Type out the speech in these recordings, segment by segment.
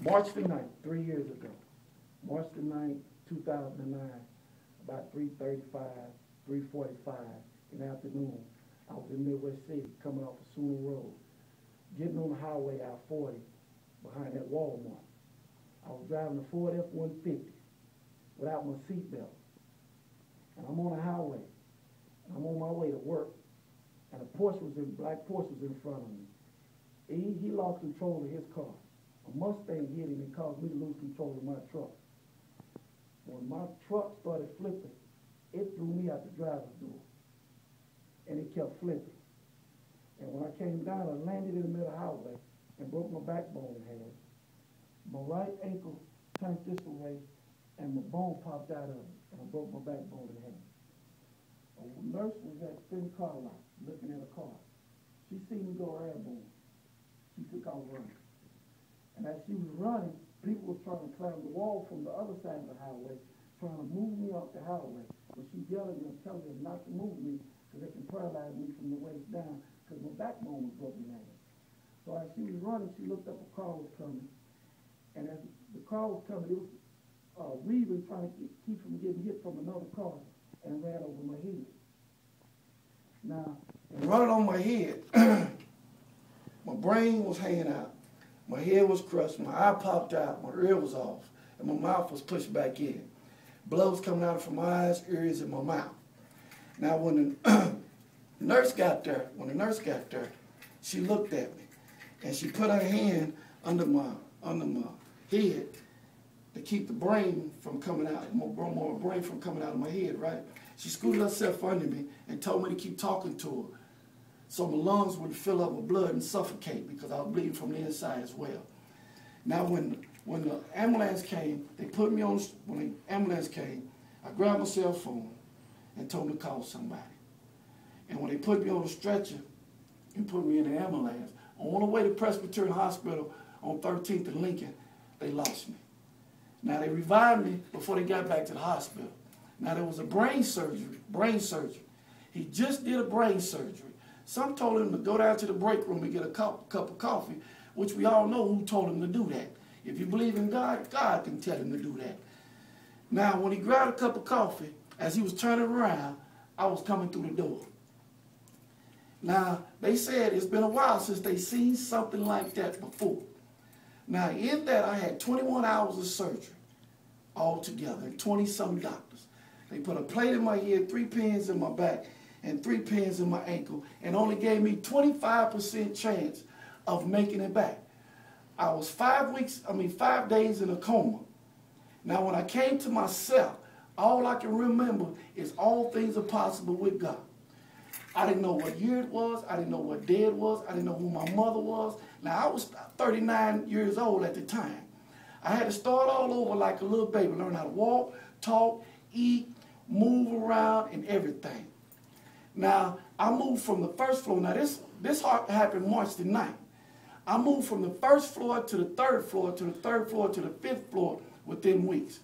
March the 9th, 3 years ago. March the 9th, 2009, about 3:35, 3:45 in the afternoon. I was in Midwest City, coming off of Sooner Road, getting on the highway I-40 behind that Walmart. I was driving a Ford F-150 without my seatbelt. And I'm on the highway. I'm on my way to work. And a black Porsche was in front of me. He lost control of his car. A Mustang hit him and caused me to lose control of my truck. When my truck started flipping, it threw me out the driver's door. And it kept flipping. And when I came down, I landed in the middle of the highway and broke my backbone in half. My right ankle turned this way, and my bone popped out of it, and I broke my backbone in half. A nurse was at the car lot looking at a car. She seen me go airborne. She took off running. And as she was running, people were trying to climb the wall from the other side of the highway, trying to move me off the highway. But she's yelling and telling them not to move me because they can paralyze me from the waist down because my backbone was broken in half. So as she was running, she looked up, a car was coming. And as the car was coming, it was weaving, trying to keep from getting hit from another car, and ran over my head. Now, running on my head, my brain was hanging out, my head was crushed, my eye popped out, my ear was off, and my mouth was pushed back in. Blood was coming out from my eyes, ears, and my mouth. Now, when the nurse got there, she looked at me, and she put her hand under my head to keep the brain from coming out, my brain from coming out of my head, right? She scooted herself under me and told me to keep talking to her so my lungs would fill up with blood and suffocate because I was bleeding from the inside as well. Now, when the ambulance came, when the ambulance came, I grabbed my cell phone and told them to call somebody. And when they put me on a stretcher and put me in the ambulance, on the way to Presbyterian Hospital on 13th and Lincoln, they lost me. Now, they revived me before they got back to the hospital. Now, there was a brain surgery. He just did a brain surgery. Some told him to go down to the break room and get a cup of coffee, which we all know who told him to do that. If you believe in God, God can tell him to do that. Now, when he grabbed a cup of coffee, as he was turning around, I was coming through the door. Now, they said it's been a while since they seen something like that before. Now, in that, I had 21 hours of surgery altogether, 20-some doctors. They put a plate in my head, 3 pins in my back, and 3 pins in my ankle, and only gave me 25% chance of making it back. I was 5 days in a coma. Now, when I came to myself, all I can remember is all things are possible with God. I didn't know what year it was. I didn't know what day it was. I didn't know who my mother was. Now, I was 39 years old at the time. I had to start all over like a little baby, learn how to walk, talk, eat, move around, and everything. Now, I moved from the first floor. Now, this happened March the 9th. I moved from the first floor to the third floor, to the third floor, to the 5th floor within weeks.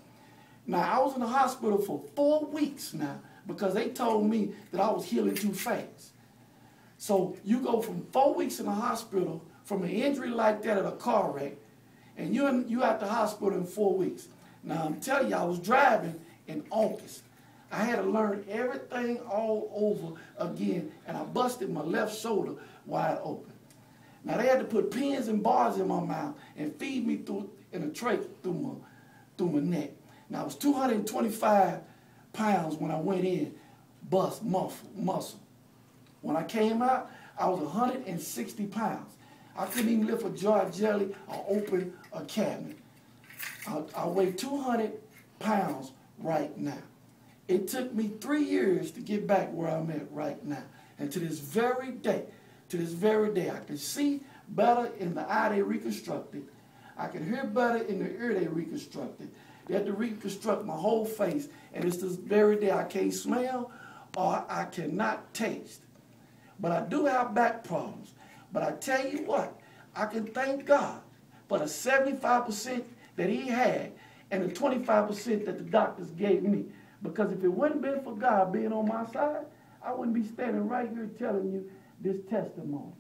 Now, I was in the hospital for 4 weeks now because they told me that I was healing too fast. So you go from 4 weeks in the hospital from an injury like that at a car wreck, and you at the hospital in 4 weeks. Now, I'm telling you, I was driving in August. I had to learn everything all over again, and I busted my left shoulder wide open. Now, they had to put pins and bars in my mouth and feed me in a trach through my neck. Now, I was 225 pounds when I went in, bust muscle. When I came out, I was 160 pounds. I couldn't even lift a jar of jelly or open a cabinet. I weigh 200 pounds right now. It took me 3 years to get back where I'm at right now. And to this very day, I can see better in the eye they reconstructed. I can hear better in the ear they reconstructed. They had to reconstruct my whole face. And it's this very day I can't smell or I cannot taste. But I do have back problems. But I tell you what, I can thank God for the 75% that he had and the 25% that the doctors gave me. Because if it wouldn't been for God being on my side, I wouldn't be standing right here telling you this testimony.